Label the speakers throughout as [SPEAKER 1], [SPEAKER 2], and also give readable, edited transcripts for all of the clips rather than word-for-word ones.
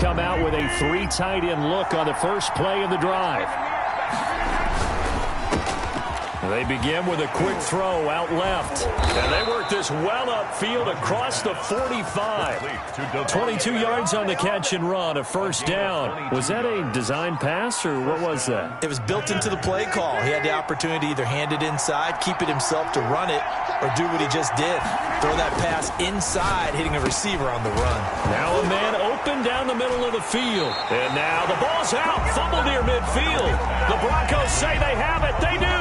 [SPEAKER 1] come out with a 3 tight end look on the first play of the drive. They begin with a quick throw out left. And they work this well upfield across the 45. 22 yards on the catch and run, a first down. Was that a design pass, or what was that?
[SPEAKER 2] It was built into the play call. He had the opportunity to either hand it inside, keep it himself to run it, or do what he just did. Throw that pass inside, hitting a receiver on the run.
[SPEAKER 1] Now a man open down the middle of the field. And now the ball's out, fumble near midfield. The Broncos say they have it. They do.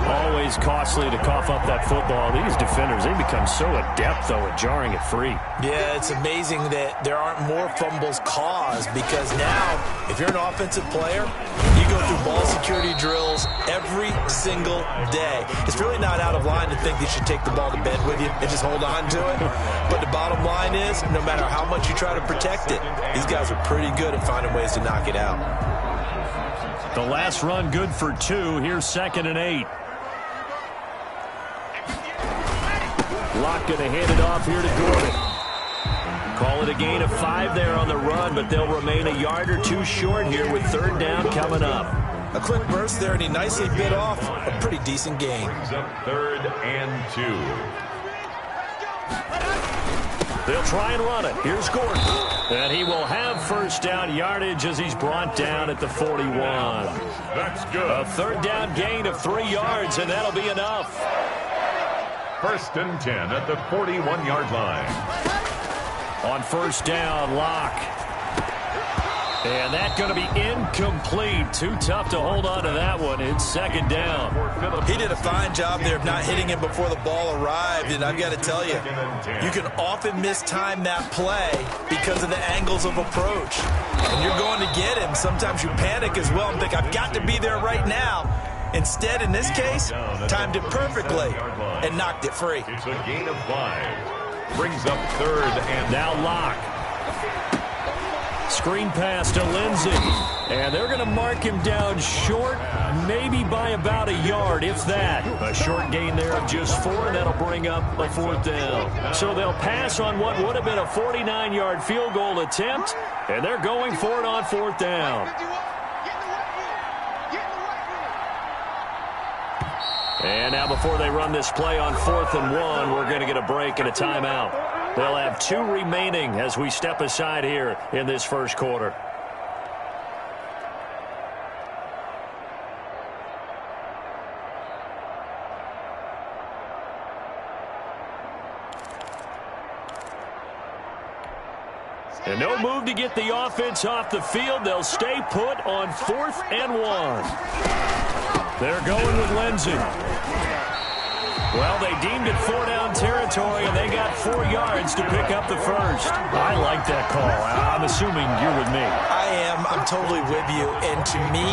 [SPEAKER 1] Always costly to cough up that football. These defenders, they become so adept, though, at jarring it free.
[SPEAKER 2] Yeah, it's amazing that there aren't more fumbles caused, because now, if you're an offensive player, you go through ball security drills every single day. It's really not out of line to think you should take the ball to bed with you and just hold on to it. But the bottom line is, no matter how much you try to protect it, these guys are pretty good at finding ways to knock it out.
[SPEAKER 1] The last run good for 2. Here's 2nd and 8. Locke going to hand it off here to Gordon. Call it a gain of 5 there on the run, but they'll remain a yard or 2 short here with 3rd down coming up.
[SPEAKER 2] A quick burst there, and he nicely bit off a pretty decent gain.
[SPEAKER 3] 3rd and 2.
[SPEAKER 1] They'll try and run it. Here's Gordon. And he will have first down yardage as he's brought down at the 41.
[SPEAKER 3] That's good.
[SPEAKER 1] A 3rd down gain of 3 yards, and that'll be enough.
[SPEAKER 3] 1st and 10 at the 41-yard line.
[SPEAKER 1] On first down, Locke. And that's going to be incomplete. Too tough to hold on to that one. It's 2nd down.
[SPEAKER 2] He did a fine job there of not hitting him before the ball arrived. And I've got to tell you, you can often mistime that play because of the angles of approach. And you're going to get him. Sometimes you panic as well and think, I've got to be there right now. Instead, in this case, timed it perfectly and knocked it free.
[SPEAKER 3] It's a gain of 5. Brings up 3rd and
[SPEAKER 1] now Locke. Screen pass to Lindsey. And they're going to mark him down short, maybe by about a yard, if that. A short gain there of just 4, and that'll bring up a 4th down. So they'll pass on what would have been a 49-yard field goal attempt, and they're going for it on 4th down. And now before they run this play on 4th and 1, we're going to get a break and a timeout. They'll have 2 remaining as we step aside here in this first quarter. And no move to get the offense off the field. They'll stay put on 4th and 1. They're going with Lindsey. Well, they deemed it 4-down territory, and they got 4 yards to pick up the first. I like that call. I'm assuming you're with me.
[SPEAKER 2] I am. I'm totally with you. And to me,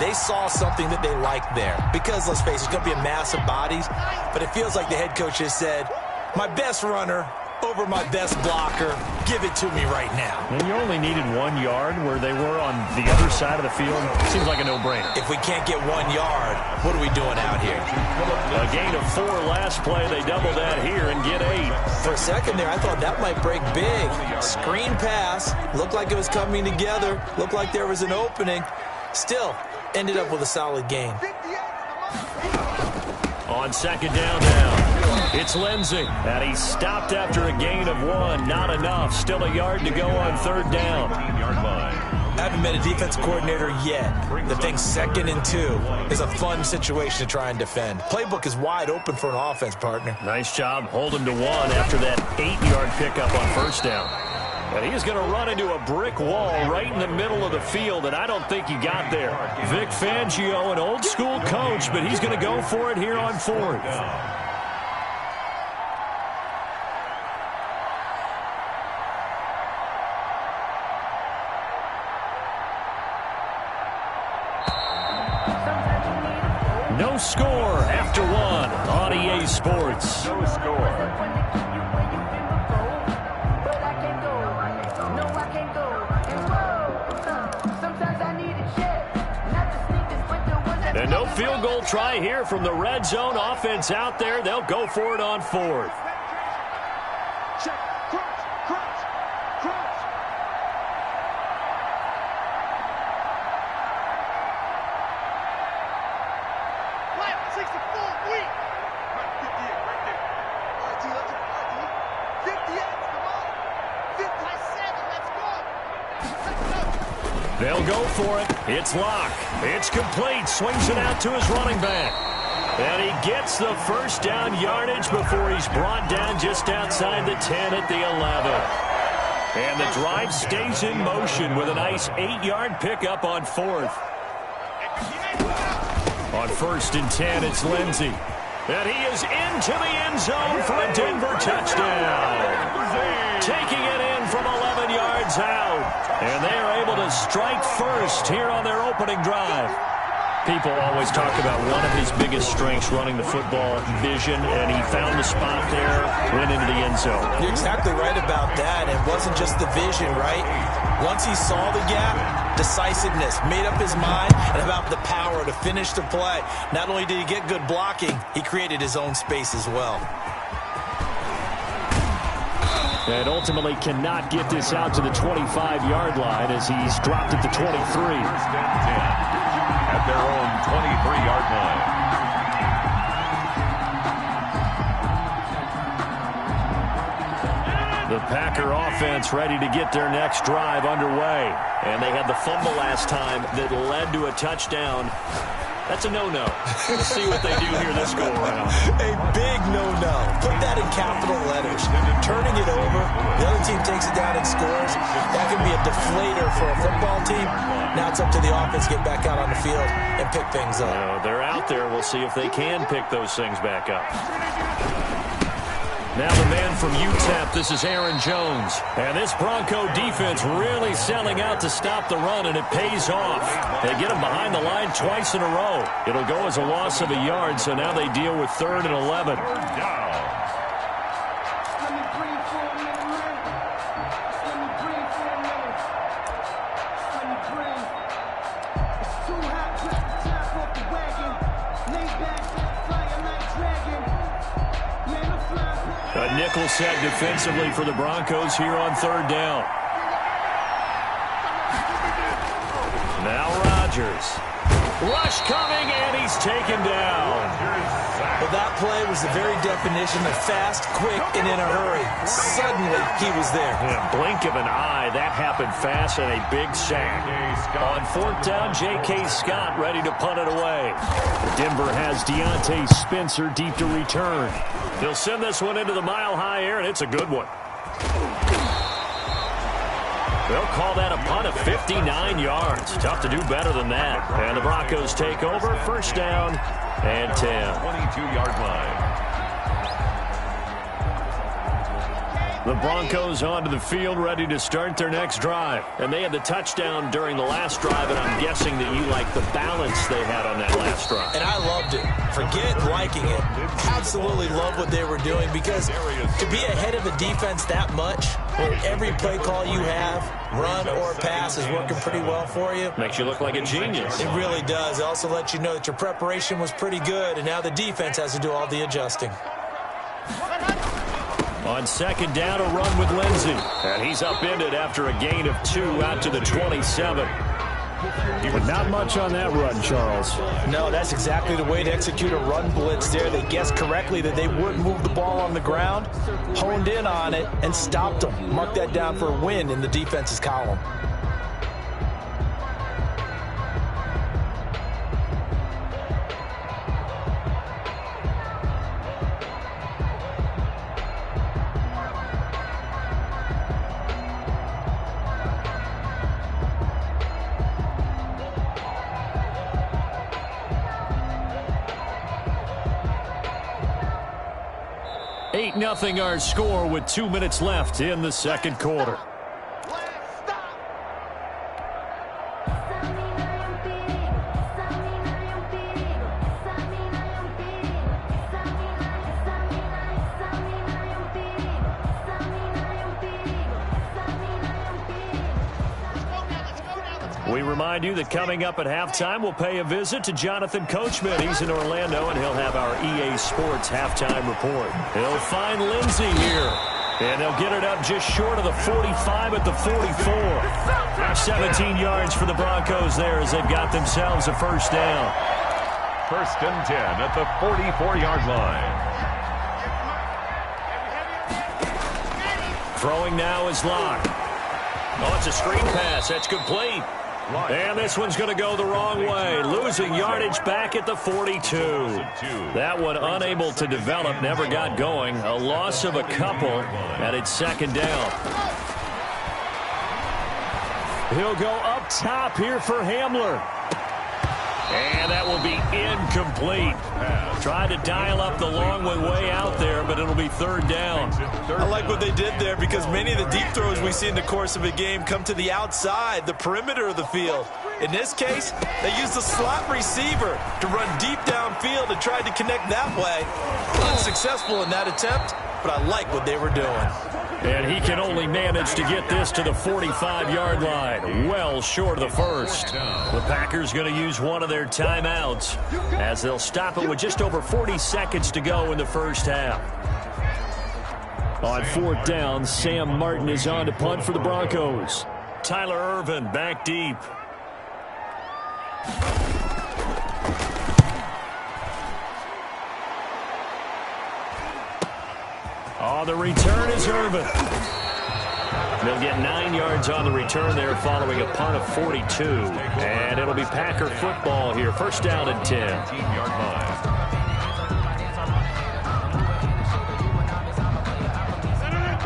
[SPEAKER 2] they saw something that they liked there. Because, let's face it, it's going to be a mass of bodies. But it feels like the head coach has said, my best runner over my best blocker, give it to me right now.
[SPEAKER 1] And you only needed 1 yard where they were on the other side of the field. Seems like a no-brainer.
[SPEAKER 2] If we can't get 1 yard, what are we doing out here?
[SPEAKER 1] A gain of 4 last play. They double that here and get 8.
[SPEAKER 2] For a second there, I thought that might break big. Screen pass. Looked like it was coming together. Looked like there was an opening. Still, ended up with a solid gain.
[SPEAKER 1] On 2nd down now. It's Lindsey, and he stopped after a gain of 1. Not enough. Still a yard to go on 3rd down.
[SPEAKER 2] I haven't met a defense coordinator yet that thinks 2nd and 2 is a fun situation to try and defend. Playbook is wide open for an offense, partner.
[SPEAKER 1] Nice job. Hold him to 1 after that 8-yard pickup on first down. And he's going to run into a brick wall right in the middle of the field, and I don't think he got there. Vic Fangio, an old-school coach, but he's going to go for it here on 4th. No score after 1 on EA Sports.
[SPEAKER 3] no score.
[SPEAKER 1] And no field goal try here from the red zone offense out there. They'll go for it on 4th. They'll go for it. It's Locke. It's complete. Swings it out to his running back. And he gets the first down yardage before he's brought down just outside the 10 at the 11. And the drive stays in motion with a nice 8-yard pickup on 4th. On 1st and 10, it's Lindsey. And he is into the end zone for a Denver touchdown. Taking it in from 11 yards out. And they are able to strike first here on their opening drive. People always talk about one of his biggest strengths running the football, vision, and he found the spot there, went into the end zone.
[SPEAKER 2] You're exactly right about that. It wasn't just the vision, right? Once he saw the gap, decisiveness, made up his mind, and about the power to finish the play. Not only did he get good blocking, he created his own space as well.
[SPEAKER 1] And ultimately cannot get this out to the 25-yard line as he's dropped at the 23.
[SPEAKER 3] At their own 23-yard line.
[SPEAKER 1] The Packer offense ready to get their next drive underway. And they had the fumble last time that led to a touchdown. That's a no-no. Let's see what they do here this go-around.
[SPEAKER 2] A big no-no. Put that in capital letters. Turning it over, the other team takes it down and scores. That can be a deflator for a football team. Now it's up to the offense to get back out on the field and pick things up.
[SPEAKER 1] They're out there. We'll see if they can pick those things back up. Now the man from UTEP, this is Aaron Jones. And this Bronco defense really selling out to stop the run, and it pays off. They get him behind the line twice in a row. It'll go as a loss of a yard, so now they deal with 3rd and 11. A nickel set defensively for the Broncos here on 3rd down. Now Rodgers. Rush coming, and he's taken down.
[SPEAKER 2] Well, that play was the very definition of fast, quick, and in a hurry. Suddenly, he was there.
[SPEAKER 1] Blink of an eye, that happened fast, and a big sack. On 4th down, J.K. Scott ready to punt it away. Denver has Deontay Spencer deep to return. He'll send this one into the mile-high air, and it's a good one. They'll call that a punt of 59 yards. Tough to do better than that. And the Broncos take over, 1st down and 10.
[SPEAKER 3] 22-yard line.
[SPEAKER 1] The Broncos onto the field, ready to start their next drive. And they had the touchdown during the last drive, and I'm guessing that you like the balance they had on that last drive.
[SPEAKER 2] And I loved it. Forget liking it. Absolutely love what they were doing, because to be ahead of a defense that much, where every play call you have, run or pass, is working pretty well for you.
[SPEAKER 1] Makes you look like a genius.
[SPEAKER 2] It really does. It also lets you know that your preparation was pretty good, and now the defense has to do all the adjusting.
[SPEAKER 1] On 2nd down, a run with Lindsey. And he's upended after a gain of 2 out to the 27. But not much on that run, Charles.
[SPEAKER 2] No, that's exactly the way to execute a run blitz there. They guessed correctly that they wouldn't move the ball on the ground, honed in on it, and stopped them. Mark that down for a win in the defense's column.
[SPEAKER 1] Nothing our score with 2 minutes left in the 2nd quarter. We remind you that coming up at halftime, we'll pay a visit to Jonathan Coachman. He's in Orlando, and he'll have our EA Sports halftime report. He'll find Lindsey here, and they'll get it up just short of the 45 at the 44. 17 yards for the Broncos there as they've got themselves a 1st down.
[SPEAKER 3] 1st and 10 at the 44-yard line.
[SPEAKER 1] Throwing now is Locke. Oh, it's a screen pass. That's complete. And this one's going to go the wrong way, losing yardage back at the 42. That one unable to develop, never got going. A loss of a couple, and it's second down. He'll go up top here for Hamler. And that will be incomplete. Tried to dial up the long one way out there, but it'll be third down.
[SPEAKER 2] I like what they did there because many of the deep throws we see in the course of a game come to the outside, the perimeter of the field. In this case, they used the slot receiver to run deep downfield and tried to connect that way. Unsuccessful in that attempt, but I like what they were doing.
[SPEAKER 1] And he can only manage to get this to the 45-yard line, well short of the first. The Packers going to use one of their timeouts as they'll stop it with just over 40 seconds to go in the first half. On fourth down, Sam Martin is on to punt for the Broncos. Tyler Ervin back deep. Oh, the return is Ervin. They'll get 9 yards on the return there following a punt of 42. And it'll be Packer football here. First down and 10.
[SPEAKER 3] 15-yard line.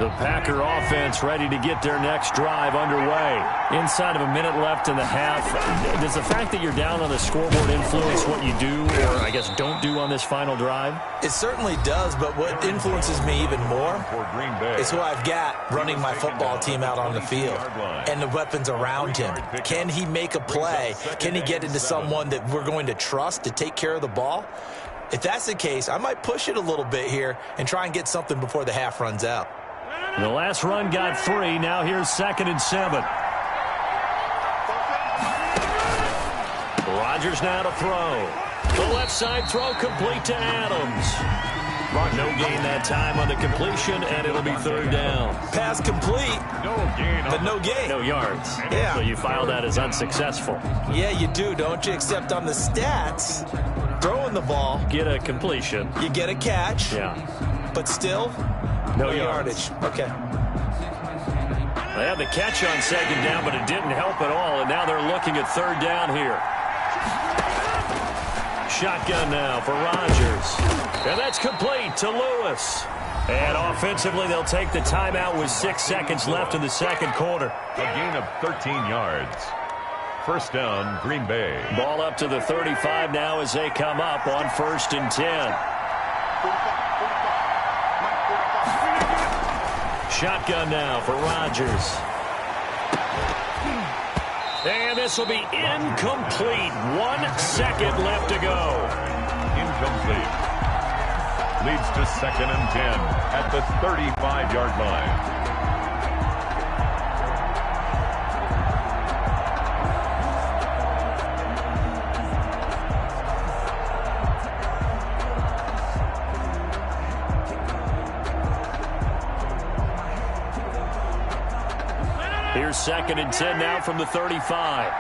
[SPEAKER 1] The Packer offense ready to get their next drive underway. Inside of a minute left in the half. Does the fact that you're down on the scoreboard influence what you do, or I guess don't do on this final drive?
[SPEAKER 2] It certainly does, but what influences me even more is who I've got running my football team out on the field and the weapons around him. Can he make a play? Can he get into someone that we're going to trust to take care of the ball? If that's the case, I might push it a little bit here and try and get something before the half runs out.
[SPEAKER 1] The last run got 3. Now here's 2nd and 7. Rodgers now to throw. The left side throw complete to Adams. No gain that time on the completion, and it'll be third down.
[SPEAKER 2] Pass complete, but no gain.
[SPEAKER 1] No yards.
[SPEAKER 2] Yeah.
[SPEAKER 1] So you file that as unsuccessful.
[SPEAKER 2] Yeah, you do, don't you? Except on the stats, throwing the ball,
[SPEAKER 1] Get a completion.
[SPEAKER 2] you get a catch,
[SPEAKER 1] Yeah.
[SPEAKER 2] but still,
[SPEAKER 1] No
[SPEAKER 2] yardage. Okay.
[SPEAKER 1] They had the catch on second down, but it didn't help at all, and now they're looking at third down here. Shotgun now for Rodgers. And that's complete to Lewis. And offensively, they'll take the timeout with 6 seconds left in the second quarter.
[SPEAKER 3] A gain of 13 yards. First down, Green Bay.
[SPEAKER 1] Ball up to the 35 now as they come up on 1st and 10. Shotgun now for Rodgers. And this will be incomplete. 1 second left to go.
[SPEAKER 3] Incomplete. Leads to 2nd and 10 at the 35-yard line.
[SPEAKER 1] Here's 2nd and 10 now from the 35.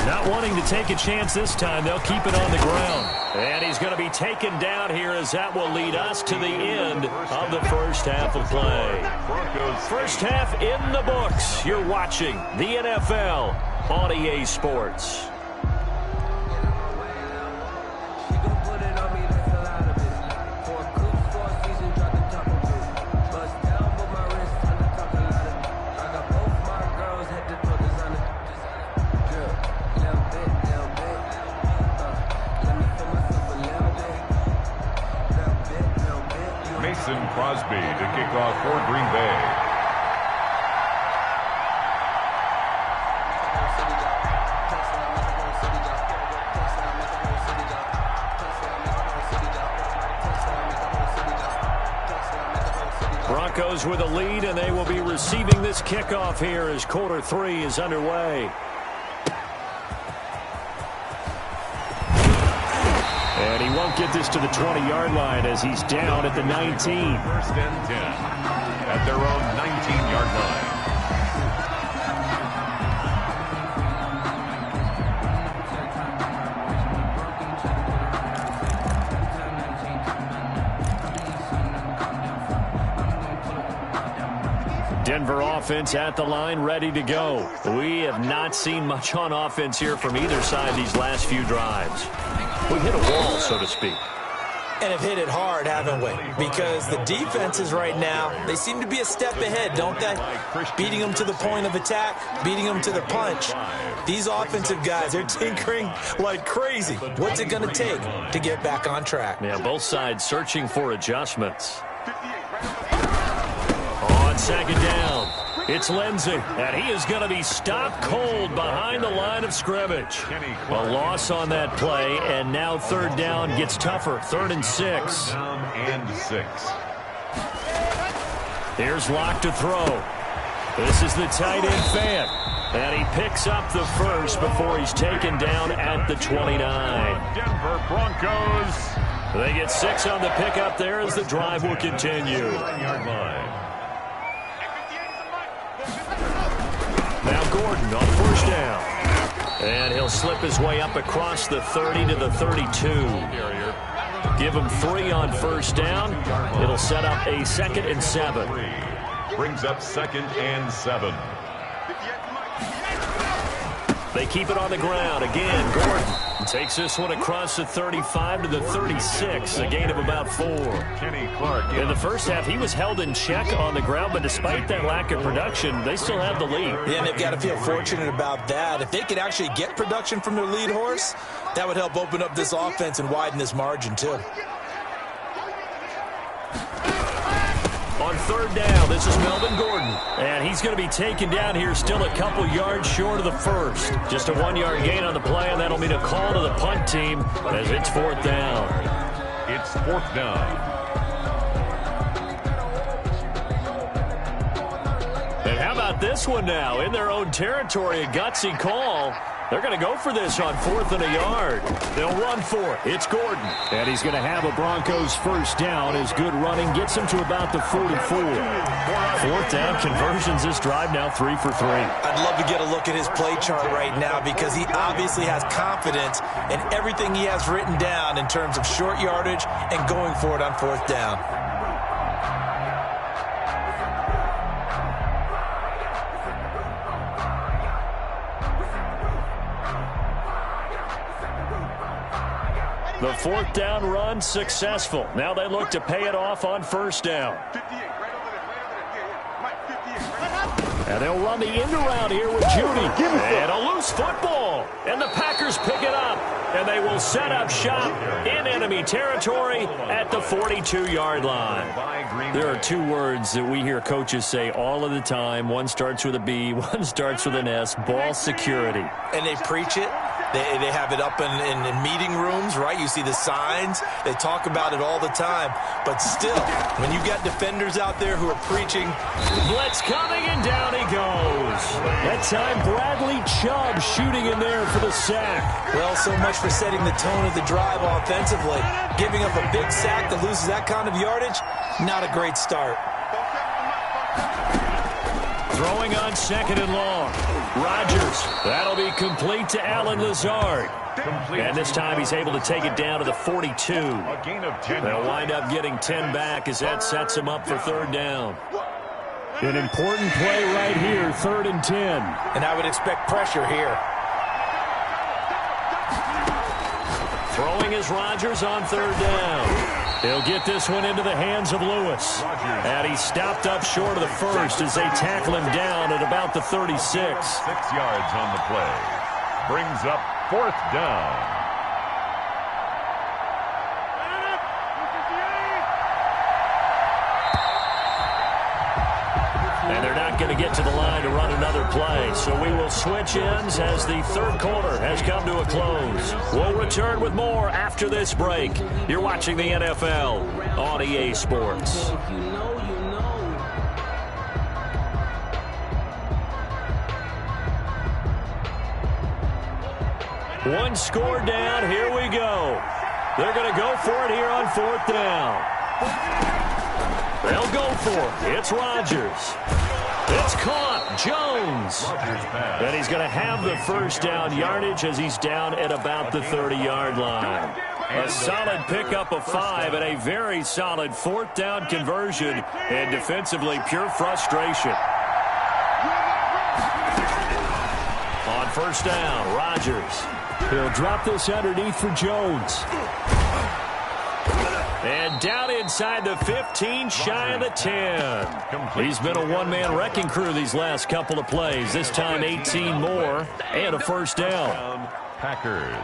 [SPEAKER 1] Not wanting to take a chance this time, they'll keep it on the ground. And he's going to be taken down here as that will lead us to the end of the first half of play. First half in the books. You're watching the NFL on EA Sports.
[SPEAKER 3] Crosby to kick off for Green Bay.
[SPEAKER 1] Broncos with a lead, and they will be receiving this kickoff here as quarter 3 is underway. And he won't get this to the 20-yard line as he's down at the 19.
[SPEAKER 3] 1st and 10 at their own 19-yard line.
[SPEAKER 1] Denver offense at the line, ready to go. We have not seen much on offense here from either side these last few drives. We hit a wall, so to speak.
[SPEAKER 2] And have hit it hard, haven't we? Because the defenses right now, they seem to be a step ahead, don't they? Beating them to the point of attack, beating them to the punch. These offensive guys, they're tinkering like crazy. What's it going to take to get back on track?
[SPEAKER 1] Yeah, both sides searching for adjustments. On second down, it's Lindsey, and he is going to be stopped cold behind the line of scrimmage. A loss on that play, and now third down gets tougher. 3rd and 6. Here's Locke to throw. This is the tight end fan, and he picks up the first before he's taken down at the 29.
[SPEAKER 3] Denver Broncos.
[SPEAKER 1] They get 6 on the pickup there as the drive will continue. Now Gordon on first down. And he'll slip his way up across the 30 to the 32. Give him 3 on first down. It'll set up a 2nd and 7.
[SPEAKER 3] Brings up 2nd and 7.
[SPEAKER 1] They keep it on the ground. Again, Gordon takes this one across the 35 to the 36, a gain of about 4. In the first half, he was held in check on the ground, but despite that lack of production, they still have the lead.
[SPEAKER 2] Yeah, and they've got to feel fortunate about that. If they could actually get production from their lead horse, that would help open up this offense and widen this margin, too.
[SPEAKER 1] On third down, this is Melvin Gordon. And he's going to be taken down here still a couple yards short of the first. Just a 1-yard gain on the play, and that'll mean a call to the punt team as it's 4th down.
[SPEAKER 3] It's 4th down.
[SPEAKER 1] And how about this one now? In their own territory, a gutsy call. They're going to go for this on 4th and a yard. They'll run for it. It's Gordon. And he's going to have a Broncos first down. His good running gets him to about the 44. 4th down conversions this drive now 3 for 3.
[SPEAKER 2] I'd love to get a look at his play chart right now because he obviously has confidence in everything he has written down in terms of short yardage and going for it on 4th down.
[SPEAKER 1] The 4th down run successful. Now they look to pay it off on first down. And they'll run the end around here with Judy. And a loose football. And the Packers pick it up. And they will set up shop in enemy territory at the 42-yard line. There are 2 words that we hear coaches say all of the time. One starts with a B, one starts with an S. Ball security.
[SPEAKER 2] And they preach it. They have it up in meeting rooms, right? You see the signs. They talk about it all the time. But still, when you got defenders out there who are preaching.
[SPEAKER 1] Blitz coming, and down he goes. That time, Bradley Chubb shooting in there for the sack.
[SPEAKER 2] Well, so much for setting the tone of the drive offensively. Giving up a big sack that loses that kind of yardage, not a great start.
[SPEAKER 1] Throwing on 2nd and long. Rodgers. That'll be complete to Allen Lazard. And this time he's able to take it down to the 42.
[SPEAKER 3] A gain of 10.
[SPEAKER 1] They'll wind up getting 10 back as that sets him up for 3rd down. An important play right here, 3rd and 10.
[SPEAKER 2] And I would expect pressure here.
[SPEAKER 1] Throwing is Rodgers on 3rd down. He'll get this one into the hands of Lewis. And he's stopped up short of the first as they tackle him down at about the 36.
[SPEAKER 3] 6 yards on the play. Brings up 4th down.
[SPEAKER 1] And they're not going to get to the line to run another play. So we will switch ends as the 3rd quarter has come to a close. We'll return with more after this break. You're watching the NFL on EA Sports. One score down. Here we go. They're going to go for it here on 4th down. They'll go for it. It's Rodgers. It's caught. Jones. And he's going to have the first down yardage as he's down at about the 30-yard line. A solid pickup of 5 and a very solid 4th down conversion. And defensively, pure frustration. first down. Rodgers. He'll drop this underneath for Jones. And down inside the 15, shy of the 10. He's been a one-man wrecking crew these last couple of plays. This time 18 more and a first down.
[SPEAKER 3] Packers.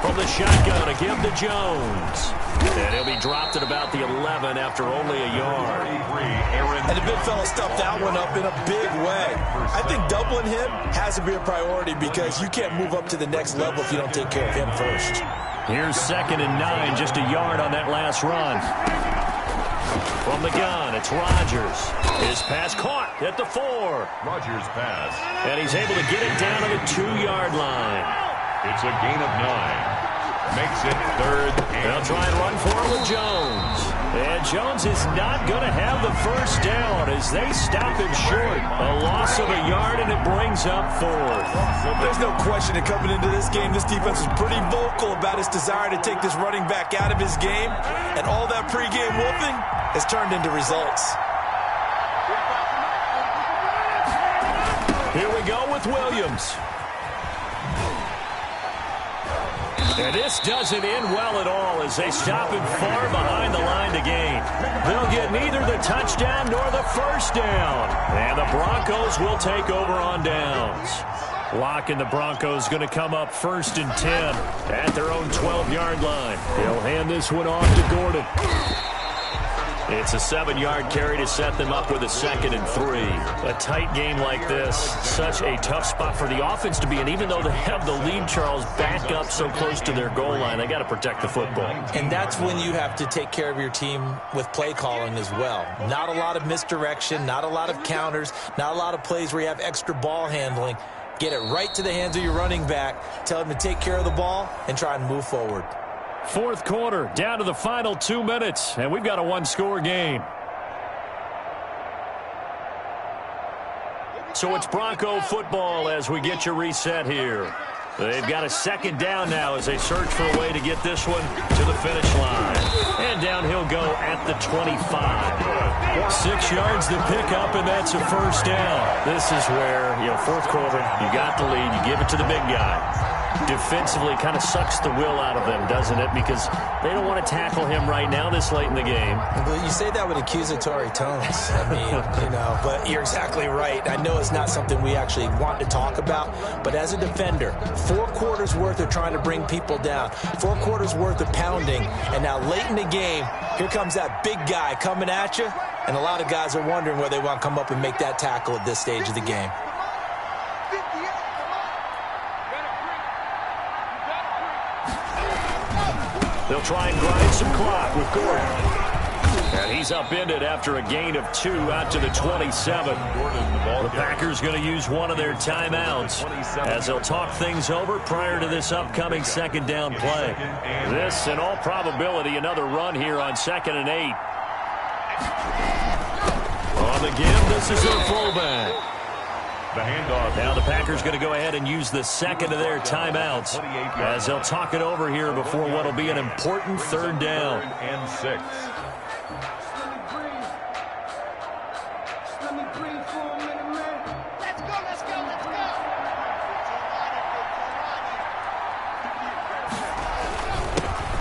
[SPEAKER 1] From the shotgun to give to Jones. And he'll be dropped at about the 11 after only a yard.
[SPEAKER 2] And the big fella stuffed that one up in a big way. I think doubling him has to be a priority because you can't move up to the next level if you don't take care of him first.
[SPEAKER 1] Here's 2nd and 9, just a yard on that last run. From the gun, it's Rodgers. His pass caught at the 4.
[SPEAKER 3] Rodgers pass.
[SPEAKER 1] And he's able to get it down to the 2-yard line.
[SPEAKER 3] It's a gain of 9. Makes it 3rd and
[SPEAKER 1] They'll try and run for it with Jones. And Jones is not going to have the first down as they stop him short. A loss of a yard, and it brings up 4th.
[SPEAKER 2] There's no question that coming into this game, this defense was pretty vocal about its desire to take this running back out of his game. And all that pregame whooping has turned into results.
[SPEAKER 1] Here we go with Williams. And this doesn't end well at all as they stop him far behind the line to gain. They'll get neither the touchdown nor the first down. And the Broncos will take over on downs. Locking the Broncos going to come up 1st and 10 at their own 12-yard line. He'll hand this one off to Gordon. It's a 7-yard carry to set them up with a 2nd and 3. A tight game like this, such a tough spot for the offense to be in. Even though they have the lead, Charles, back up so close to their goal line, they got to protect the football.
[SPEAKER 2] And that's when you have to take care of your team with play calling as well. Not a lot of misdirection, not a lot of counters, not a lot of plays where you have extra ball handling. Get it right to the hands of your running back, tell him to take care of the ball, and try and move forward.
[SPEAKER 1] 4th quarter, down to the final 2 minutes, and we've got a one-score game. So it's Bronco football as we get you reset here. They've got a 2nd down now as they search for a way to get this one to the finish line. And down he'll go at the 25. 6 yards to pick up, and that's a first down. This is where, 4th quarter, you got the lead, you give it to the big guy. Defensively kind of sucks the will out of them, doesn't it? Because they don't want to tackle him right now this late in the game.
[SPEAKER 2] Well, you say that with accusatory tones. I mean, but you're exactly right. I know it's not something we actually want to talk about, but as a defender, 4 quarters worth of trying to bring people down, 4 quarters worth of pounding, and now late in the game, here comes that big guy coming at you, and a lot of guys are wondering where they want to come up and make that tackle at this stage of the game.
[SPEAKER 1] They'll try and grind some clock with Gordon. And he's upended after a gain of 2 out to the 27. The Packers going to use one of their timeouts as they'll talk things over prior to this upcoming 2nd down play. This, in all probability, another run here on 2nd and 8. On the give, this is their fullback.
[SPEAKER 3] the handoff.
[SPEAKER 1] Now the Packers going to go ahead and use the 2nd of their timeouts as they'll talk it over here before what will be an important 3rd down.
[SPEAKER 3] 3rd and 6.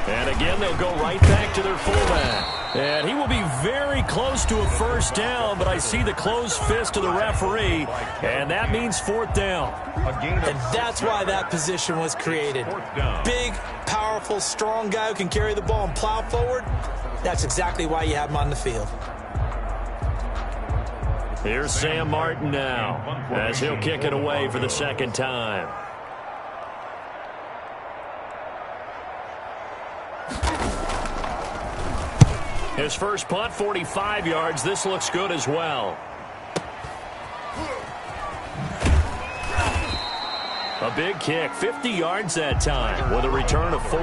[SPEAKER 1] And again, they'll go right back to their fullback. And he will be very close to a 1st down, but I see the closed fist of the referee, and that means 4th down.
[SPEAKER 2] And that's why that position was created. Big, powerful, strong guy who can carry the ball and plow forward. That's exactly why you have him on the field.
[SPEAKER 1] Here's Sam Martin now as he'll kick it away for the 2nd time. His first punt, 45 yards. This looks good as well. A big kick, 50 yards that time with a return of 4.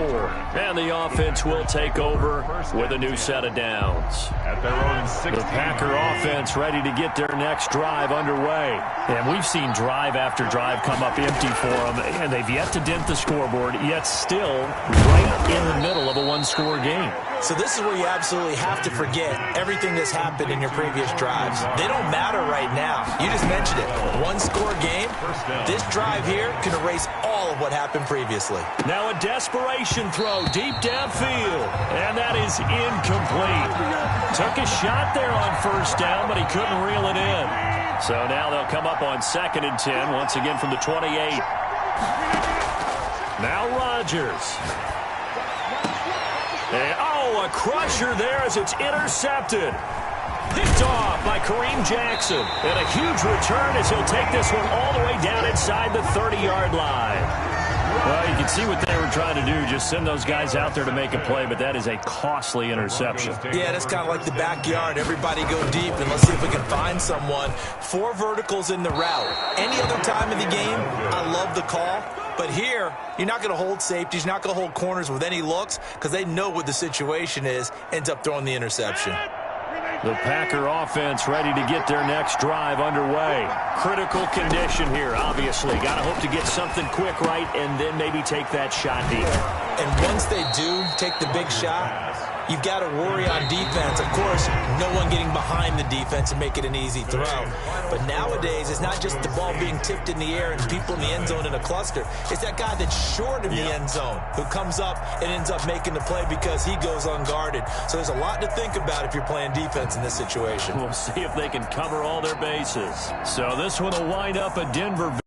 [SPEAKER 1] And the offense will take over with a new set of downs.
[SPEAKER 3] At their own 16.
[SPEAKER 1] The Packer offense ready to get their next drive underway. And we've seen drive after drive come up empty for them, and they've yet to dent the scoreboard, yet still right in the middle of a one-score game.
[SPEAKER 2] So this is where you absolutely have to forget everything that's happened in your previous drives. They don't matter right now. You just mentioned it. One-score game. This drive here can erase all of what happened previously.
[SPEAKER 1] Now a desperation throw deep downfield, and that is incomplete. Took a shot there on first down, but he couldn't reel it in. So now they'll come up on 2nd and 10, once again from the 28. Now Rodgers. And, a crusher there as it's intercepted. Picked off by Kareem Jackson. And a huge return as he'll take this one all the way down inside the 30-yard line. Well, you can see what they were trying to do, just send those guys out there to make a play, but that is a costly interception.
[SPEAKER 2] Yeah, that's kind of like the backyard. Everybody go deep, and let's see if we can find someone. 4 verticals in the route. Any other time in the game, I love the call. But here, you're not going to hold safeties, you're not going to hold corners with any looks because they know what the situation is, ends up throwing the interception.
[SPEAKER 1] The Packer offense ready to get their next drive underway. Critical condition here, obviously. Got to hope to get something quick right and then maybe take that shot deep.
[SPEAKER 2] And once they do take the big shot, you've got to worry on defense. Of course, no one getting behind the defense and make it an easy throw. But nowadays, it's not just the ball being tipped in the air and people in the end zone in a cluster. It's that guy that's short of the end zone who comes up and ends up making the play because he goes unguarded. So there's a lot to think about if you're playing defense in this situation.
[SPEAKER 1] We'll see if they can cover all their bases. So this one will wind up a Denver